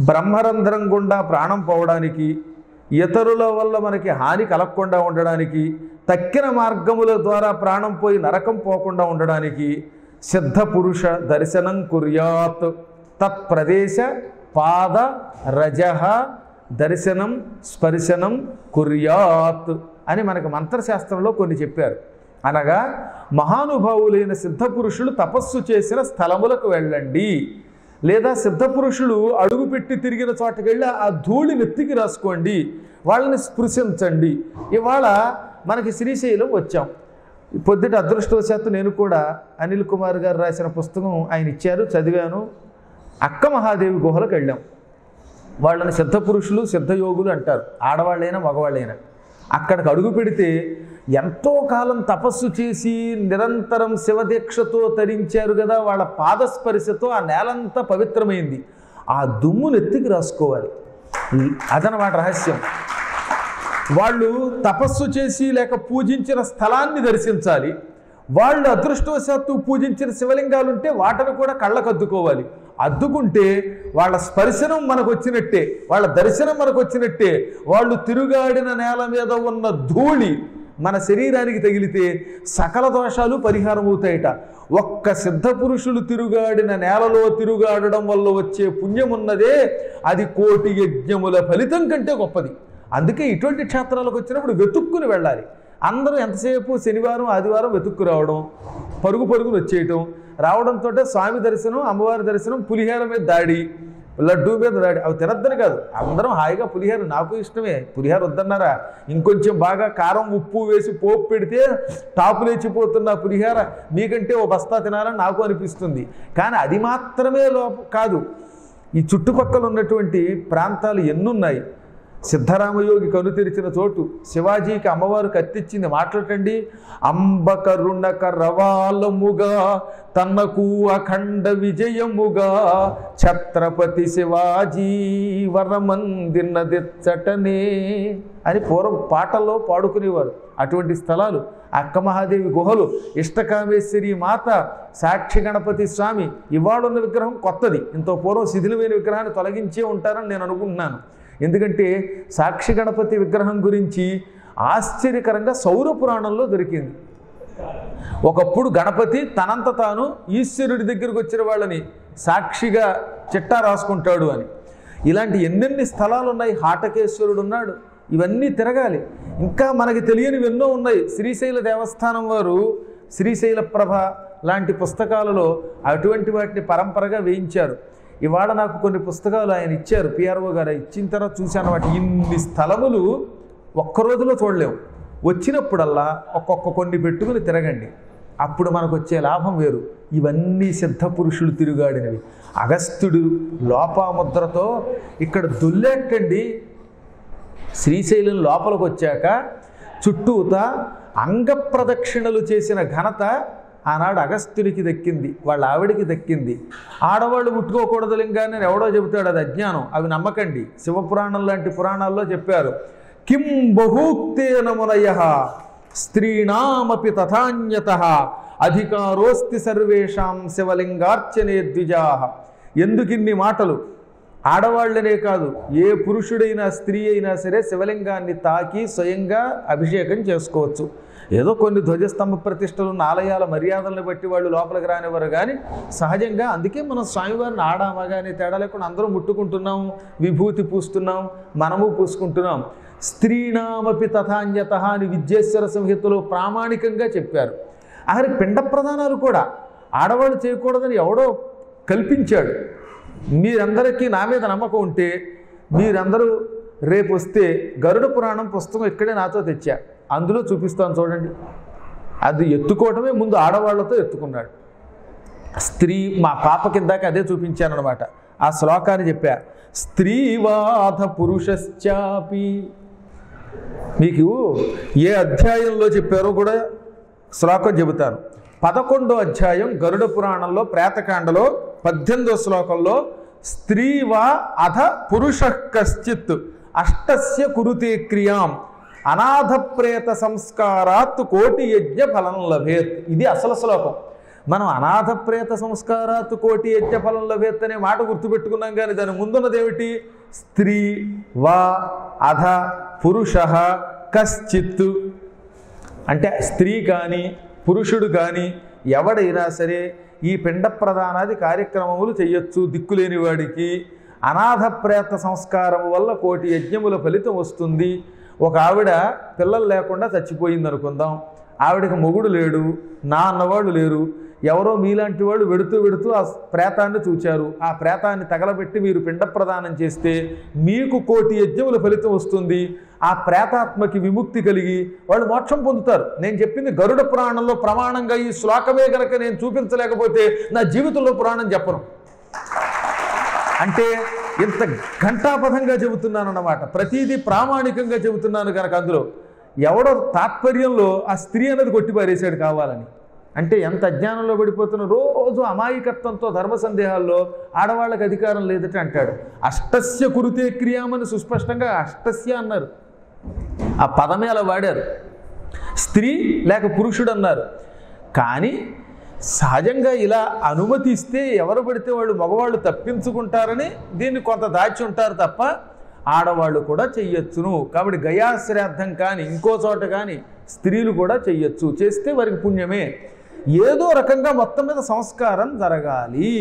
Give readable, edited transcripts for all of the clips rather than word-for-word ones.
బ్రహ్మరంధ్రం గుండా ప్రాణం పోవడానికి, ఇతరుల వల్ల మనకి హాని కలగకుండా ఉండడానికి, తక్కిన మార్గముల ద్వారా ప్రాణం పోయి నరకం పోకుండా ఉండడానికి సిద్ధ పురుష దర్శనం కుర్యాత్ తత్ప్రదేశ పాద రజః దర్శనం స్పర్శనం కుర్యాత్ అని మనకు మంత్రశాస్త్రంలో కొన్ని చెప్పారు. అనగా మహానుభావులైన సిద్ధపురుషులు తపస్సు చేసిన స్థలములకు వెళ్ళండి, లేదా సిద్ధపురుషులు అడుగుపెట్టి తిరిగిన చోటకి వెళ్ళి ఆ ధూళి నెత్తికి రాసుకోండి, వాళ్ళని స్పృశించండి. ఇవాళ మనకి శ్రీశైలం వచ్చాం. పొద్దుట అదృష్టవశాత్తు నేను కూడా అనిల్ కుమార్ గారు రాసిన పుస్తకం ఆయన ఇచ్చారు, చదివాను. అక్క మహాదేవి గుహలకు వెళ్ళాం. వాళ్ళని సిద్ధపురుషులు సిద్ధయోగులు అంటారు, ఆడవాళ్ళైనా మగవాళ్ళైనా. అక్కడికి అడుగు పెడితే ఎంతో కాలం తపస్సు చేసి నిరంతరం శివదీక్షతో తరించారు కదా, వాళ్ళ పాదస్పర్శతో ఆ నేలంతా పవిత్రమైంది. ఆ దుమ్ము నెత్తికి రాసుకోవాలి, అదనమాట రహస్యం. వాళ్ళు తపస్సు చేసి లేక పూజించిన స్థలాన్ని దర్శించాలి. వాళ్ళు అదృష్టవశాత్తు పూజించిన శివలింగాలు ఉంటే వాటిని కూడా కళ్ళకు అద్దుకోవాలి. అద్దుకుంటే వాళ్ళ స్పర్శనం మనకు వచ్చినట్టే, వాళ్ళ దర్శనం మనకు వచ్చినట్టే. వాళ్ళు తిరుగాడిన నేల మీద ఉన్న ధూళి మన శరీరానికి తగిలితే సకల దోషాలు పరిహారం అవుతాయట. ఒక్క సిద్ధపురుషులు తిరుగాడిన నేలలో తిరుగాడడం వల్ల వచ్చే పుణ్యం ఉన్నదే, అది కోటి యజ్ఞముల ఫలితం కంటే గొప్పది. అందుకే ఇటువంటి క్షేత్రాలకు వచ్చినప్పుడు వెతుక్కుని వెళ్ళాలి. అందరూ ఎంతసేపు శనివారం ఆదివారం వెతుక్కు రావడం, పరుగును వచ్చేయటం, రావడంతో స్వామి దర్శనం, అమ్మవారి దర్శనం, పులిహోర మీద దాడి, లడ్డూ మీద దాడి. అవి తినద్దని కాదు, అందరం హాయిగా పులిహోర, నాకు ఇష్టమే, పులిహోర వద్దన్నారా? ఇంకొంచెం బాగా కారం ఉప్పు వేసి పోపు పెడితే టాపు లేచిపోతున్న పులిహోర మీకంటే ఓ బస్తా తినాలని నాకు అనిపిస్తుంది. కానీ అది మాత్రమే కాదు, ఈ చుట్టుపక్కల ఉన్నటువంటి ప్రాంతాలు ఎన్నున్నాయి. సిద్ధరామయోగి కను తెరిచిన చోటు, శివాజీకి అమ్మవారు కత్తిచ్చింది. మాట్లాడండి. అంబకరుణక రవాలముగా తనకు అఖండ విజయముగా ఛత్రపతి శివాజీ వరమందిన్నదిచ్చటనే అని పూర్వం పాటల్లో పాడుకునేవారు. అటువంటి స్థలాలు అక్క మహాదేవి గుహలు, ఇష్టకామేశ్వరి మాత, సాక్షి గణపతి స్వామి. ఇవాళున్న విగ్రహం కొత్తది, ఇంత పూర్వం శిథిలమైన విగ్రహాన్ని తొలగించే ఉంటారని నేను అనుకుంటున్నాను. ఎందుకంటే సాక్షి గణపతి విగ్రహం గురించి ఆశ్చర్యకరంగా సౌర పురాణంలో దొరికింది. ఒకప్పుడు గణపతి తనంత తాను ఈశ్వరుడి దగ్గరికి వచ్చిన వాళ్ళని సాక్షిగా చిట్టా రాసుకుంటాడు అని. ఇలాంటి ఎన్నెన్ని స్థలాలు ఉన్నాయి. హాటకేశ్వరుడు ఉన్నాడు. ఇవన్నీ తిరగాలి. ఇంకా మనకి తెలియనివి ఎన్నో ఉన్నాయి. శ్రీశైల దేవస్థానం వారు శ్రీశైల ప్రభ లాంటి పుస్తకాలలో అటువంటి వాటిని పరంపరగా వేయించారు. ఇవాళ నాకు కొన్ని పుస్తకాలు ఆయన ఇచ్చారు, పిఆర్ఓ గారు ఇచ్చిన తర్వాత చూశాను. వాటి ఇన్ని స్థలములు ఒక్క రోజులో చూడలేము. వచ్చినప్పుడల్లా ఒక్కొక్క కొన్ని పెట్టుకుని తిరగండి, అప్పుడు మనకు వచ్చే లాభం వేరు. ఇవన్నీ సిద్ధ పురుషులు తిరుగాడినవి. అగస్త్యుడు లోపాముద్రతో ఇక్కడ దుల్లేటండి. శ్రీశైలం లోపలికి వచ్చాక చుట్టూత అంగ ప్రదక్షిణలు చేసిన ఘనత ఆనాడు అగస్త్యుడికి దక్కింది, వాళ్ళ ఆవిడికి దక్కింది. ఆడవాళ్ళు ముట్టుకోకూడదు లింగాన్ని ఎవడో చెబుతాడు, అది అజ్ఞానం, అవి నమ్మకండి. శివపురాణం లాంటి పురాణాల్లో చెప్పారు. కిం బహూక్తేన మునయః స్త్రీణామపి తథాన్యతః అధికారోస్తి సర్వేషాం శివలింగార్చనే ద్విజాః. ఎందుకిన్ని మాటలు? ఆడవాళ్ళనే కాదు, ఏ పురుషుడైనా స్త్రీ అయినా సరే శివలింగాన్ని తాకి స్వయంగా అభిషేకం చేసుకోవచ్చు. ఏదో కొన్ని ధ్వజస్తంభ ప్రతిష్టలు, ఆలయాల మర్యాదలను బట్టి వాళ్ళు లోపలికి రానివ్వరు. కానీ సహజంగా అందుకే మనం స్వామివారిని ఆడామగానే తేడా లేకుండా అందరూ ముట్టుకుంటున్నాం, విభూతి పూస్తున్నాం, మనము పూసుకుంటున్నాం. స్త్రీణామపి తథాన్యత అని విద్యేశ్వర సంహితలో ప్రామాణికంగా చెప్పారు. ఆఖరి పిండ ప్రదానాలు కూడా ఆడవాళ్ళు చేయకూడదని ఎవడో కల్పించాడు. మీరందరికీ నా మీద నమ్మకం ఉంటే మీరందరూ రేపు వస్తే గరుడ పురాణం పుస్తకం ఇక్కడే నాతో తెచ్చా, అందులో చూపిస్తాను చూడండి. అది ఎత్తుకోవటమే ముందు ఆడవాళ్లతో ఎత్తుకున్నాడు. స్త్రీ మా పాప కిందాక అదే చూపించానమాట. ఆ శ్లోకాన్ని చెప్పా, స్త్రీవాధ పురుషశ్చాపి. మీకు ఏ అధ్యాయంలో చెప్పారో కూడా శ్లోకం చెబుతాను. 11వ అధ్యాయం గరుడ పురాణంలో ప్రేతకాండలో 18వ శ్లోకంలో స్త్రీవా అధ పురుష కశ్చిత్ అష్టస్య కురుతే క్రియాం అనాథ ప్రేత సంస్కారాత్ కోటి యజ్ఞ ఫలం లభేత్. ఇది అసలు శ్లోకం. మనం అనాథ ప్రేత సంస్కారాత్ కోటి యజ్ఞఫలం లభేత్ అనే మాట గుర్తుపెట్టుకున్నాం, కానీ దాని ముందున్నది ఏమిటి? స్త్రీ వా అధ పురుష కశ్చిత్. అంటే స్త్రీ కానీ పురుషుడు కానీ ఎవడైనా సరే ఈ పిండ ప్రదానాది కార్యక్రమములు చెయ్యొచ్చు. దిక్కులేని వాడికి అనాథ ప్రేత సంస్కారం వల్ల కోటి యజ్ఞముల ఫలితం వస్తుంది. ఒక ఆవిడ పిల్లలు లేకుండా చచ్చిపోయింది అనుకుందాం. ఆవిడకి మొగుడు లేడు, నా అన్నవాళ్ళు లేరు. ఎవరో మీలాంటి వాళ్ళు వెడుతూ ఆ ప్రేతాన్ని చూచారు. ఆ ప్రేతాన్ని తగలబెట్టి మీరు పిండ ప్రదానం చేస్తే మీకు కోటి యజ్ఞముల ఫలితం వస్తుంది. ఆ ప్రేతాత్మకి విముక్తి కలిగి వాళ్ళు మోక్షం పొందుతారు. నేను చెప్పింది గరుడ పురాణంలో ప్రమాణంగా ఈ శ్లోకమే కనుక నేను చూపించలేకపోతే నా జీవితంలో పురాణం చెప్పను. అంటే ఇంత ఘంటాపథంగా చెబుతున్నాను అన్నమాట. ప్రతిదీ ప్రామాణికంగా చెబుతున్నాను కనుక అందులో ఎవడో తాత్పర్యంలో ఆ స్త్రీ అన్నది కొట్టిపారేశాడు కావాలని. అంటే ఎంత అజ్ఞానంలో పడిపోతున్న, రోజు అమాయకత్వంతో ధర్మ సందేహాల్లో ఆడవాళ్ళకి అధికారం లేదట అంటాడు. అష్టస్య కురుతే క్రియామని సుస్పష్టంగా అష్టస్య అన్నారు. ఆ పదమే అలా వాడారు. స్త్రీ లేక పురుషుడు అన్నారు. కానీ సహజంగా ఇలా అనుమతిస్తే ఎవరు పడితే వాళ్ళు మగవాళ్ళు తప్పించుకుంటారని దీన్ని కొంత దాచి ఉంటారు తప్ప ఆడవాళ్ళు కూడా చెయ్యొచ్చును. కాబట్టి గయాశ్రాద్ధం కానీ ఇంకో చోట కానీ స్త్రీలు కూడా చెయ్యొచ్చు. చేస్తే వారికి పుణ్యమే. ఏదో రకంగా మొత్తం మీద సంస్కారం జరగాలి.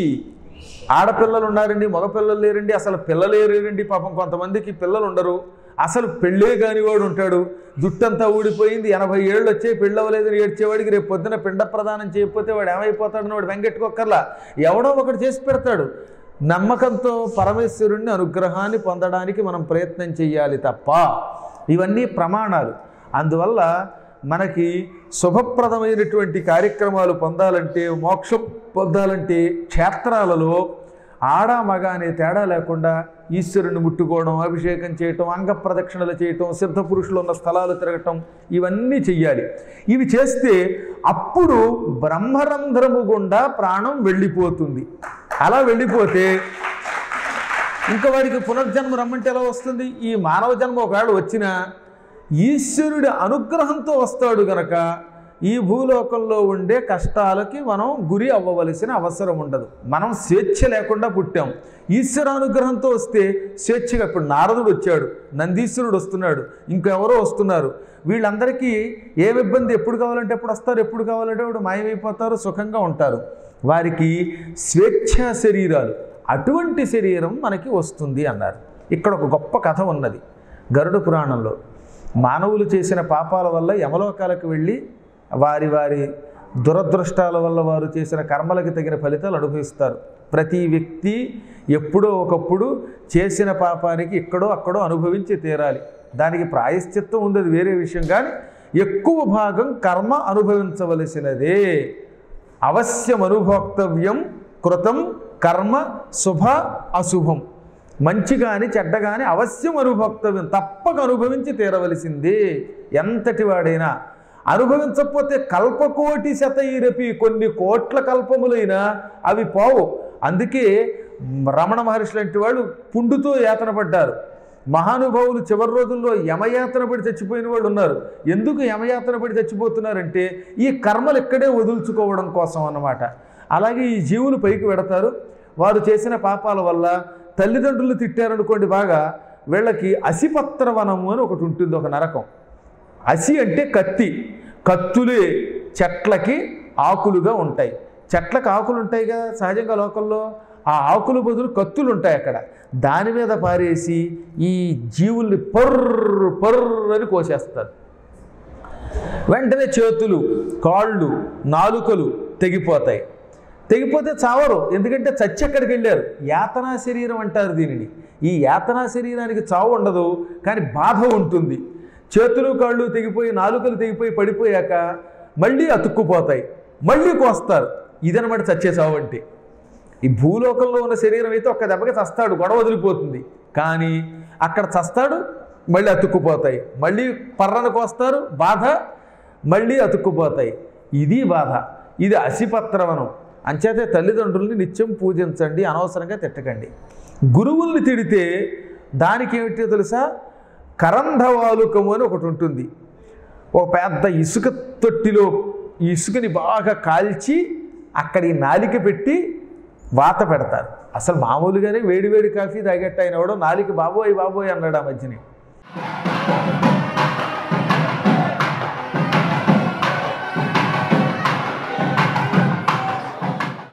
ఆడపిల్లలు ఉన్నారండి, మగపిల్లలు లేరండి, అసలు పిల్లలే లేరండి. పాపం కొంతమందికి పిల్లలు ఉండరు, అసలు పెళ్ళే కాని వాడు ఉంటాడు. జుట్టంతా ఊడిపోయింది, 80 ఏళ్ళు వచ్చే పెళ్ళి అవ్వలేదని ఏడ్చేవాడికి రేపు పొద్దున పిండ ప్రదానం చేయకపోతే వాడు ఏమైపోతాడని వాడు వెంగెట్టుకోక్కర్లా. ఎవడో ఒకటి చేసి పెడతాడు. నమ్మకంతో పరమేశ్వరుణ్ణి అనుగ్రహాన్ని పొందడానికి మనం ప్రయత్నం చేయాలి తప్ప ఇవన్నీ ప్రమాణాలు. అందువల్ల మనకి శుభప్రదమైనటువంటి కార్యక్రమాలు పొందాలంటే, మోక్షం పొందాలంటే క్షేత్రాలలో ఆడ మగ అనే తేడా లేకుండా ఈశ్వరుని ముట్టుకోవడం, అభిషేకం చేయటం, అంగ ప్రదక్షిణలు చేయటం, సిద్ధ పురుషులు ఉన్న స్థలాలు తిరగటం, ఇవన్నీ చెయ్యాలి. ఇవి చేస్తే అప్పుడు బ్రహ్మరంధ్రము గుండా ప్రాణం వెళ్ళిపోతుంది. అలా వెళ్ళిపోతే ఇంకా వాడికి పునర్జన్మ రమ్మంటే ఎలా వస్తుంది? ఈ మానవ జన్మ ఒకవేళ వచ్చినా ఈశ్వరుడి అనుగ్రహంతో వస్తాడు గనక ఈ భూలోకంలో ఉండే కష్టాలకి మనం గురి అవ్వవలసిన అవసరం ఉండదు. మనం స్వేచ్ఛ లేకుండా పుట్టాం. ఈశ్వరానుగ్రహంతో వస్తే స్వేచ్ఛగా, ఇప్పుడు నారదుడు వచ్చాడు, నందీశ్వరుడు వస్తున్నాడు, ఇంకెవరో వస్తున్నారు. వీళ్ళందరికీ ఏ ఇబ్బంది ఎప్పుడు కావాలంటే ఎప్పుడు వస్తారు, ఎప్పుడు కావాలంటే అప్పుడు మాయమైపోతారు, సుఖంగా ఉంటారు. వారికి స్వేచ్ఛా శరీరాలు, అటువంటి శరీరం మనకి వస్తుంది అన్నారు. ఇక్కడ ఒక గొప్ప కథ ఉన్నది గరుడ పురాణంలో. మానవులు చేసిన పాపాల వల్ల యమలోకాలకు వెళ్ళి వారి వారి దురదృష్టాల వల్ల వారు చేసిన కర్మలకి తగిన ఫలితాలు అనుభవిస్తారు. ప్రతి వ్యక్తి ఎప్పుడో ఒకప్పుడు చేసిన పాపానికి ఇక్కడో అక్కడో అనుభవించి తీరాలి. దానికి ప్రాయశ్చిత్తం ఉంది, అది వేరే విషయం. కానీ ఎక్కువ భాగం కర్మ అనుభవించవలసినదే. అవశ్యం అనుభోక్తవ్యం కృతం కర్మ శుభ అశుభం. మంచి కానీ చెడ్డ కానీ అవశ్యం అనుభోక్తవ్యం, తప్పక అనుభవించి తీరవలసిందే. ఎంతటి వాడైనా అనుభవించకపోతే కల్పకోటి శతైరపి, కొన్ని కోట్ల కల్పములైనా అవి పోవు. అందుకే రమణ మహర్షి లాంటి వాళ్ళు పుండుతో యాతన పడ్డారు. మహానుభావులు చివరి రోజుల్లో యమయాతన పడి చచ్చిపోయిన వాళ్ళు ఉన్నారు. ఎందుకు యమయాతన పడి చచ్చిపోతున్నారంటే ఈ కర్మలు ఇక్కడే వదులుచుకోవడం కోసం అన్నమాట. అలాగే ఈ జీవులు పైకి వెడతారు. వారు చేసిన పాపాల వల్ల తల్లిదండ్రులు తిట్టారనుకోండి బాగా, వీళ్ళకి అసిపత్రవనము అని ఒకటి ఉంటుంది, ఒక నరకం. అసి అంటే కత్తి. కత్తులే చెట్లకి ఆకులుగా ఉంటాయి. చెట్లకు ఆకులు ఉంటాయి కదా సహజంగా లోకల్లో, ఆ ఆకులు బదులు కత్తులు ఉంటాయి అక్కడ. దాని మీద పారేసి ఈ జీవుల్ని పర్రు పర్రు అని కోసేస్తారు. వెంటనే చేతులు, కాళ్ళు, నాలుకలు తెగిపోతాయి. తెగిపోతే చావరు, ఎందుకంటే చచ్చి ఎక్కడికి వెళ్ళారు. యాతనా శరీరం అంటారు దీనిని. ఈ యాతనా శరీరానికి చావు ఉండదు, కానీ బాధ ఉంటుంది. చేతులు కాళ్ళు తెగిపోయి, నాలుకలు తెగిపోయి పడిపోయాక మళ్ళీ అతుక్కుపోతాయి, మళ్ళీ కోస్తారు. ఇదనమాట చచ్చే చావు అంటే. ఈ భూలోకంలో ఉన్న శరీరం అయితే ఒక్క దెబ్బకి చస్తాడు, గొడవ వదిలిపోతుంది. కానీ అక్కడ చస్తాడు, మళ్ళీ అతుక్కుపోతాయి, మళ్ళీ పర్రను కోస్తారు, బాధ, మళ్ళీ అతుక్కుపోతాయి. ఇది బాధ. ఇది అసిపత్రవనం. అంచేతే తల్లిదండ్రుల్ని నిత్యం పూజించండి, అనవసరంగా తిట్టకండి. గురువుల్ని తిడితే దానికి ఏమిటో తెలుసా? కరంధవాలుకము అని ఒకటి ఉంటుంది. ఒక పెద్ద ఇసుక తొట్టిలో ఈ ఇసుకని బాగా కాల్చి అక్కడ ఈ నాలిక పెట్టి వాత పెడతారు. అసలు మామూలుగానే వేడి వేడి కాఫీ తాగట్టు ఆయన ఎవడో నాలిక బాబోయ్ బాబోయ్ అన్నాడు ఆ మధ్యనే.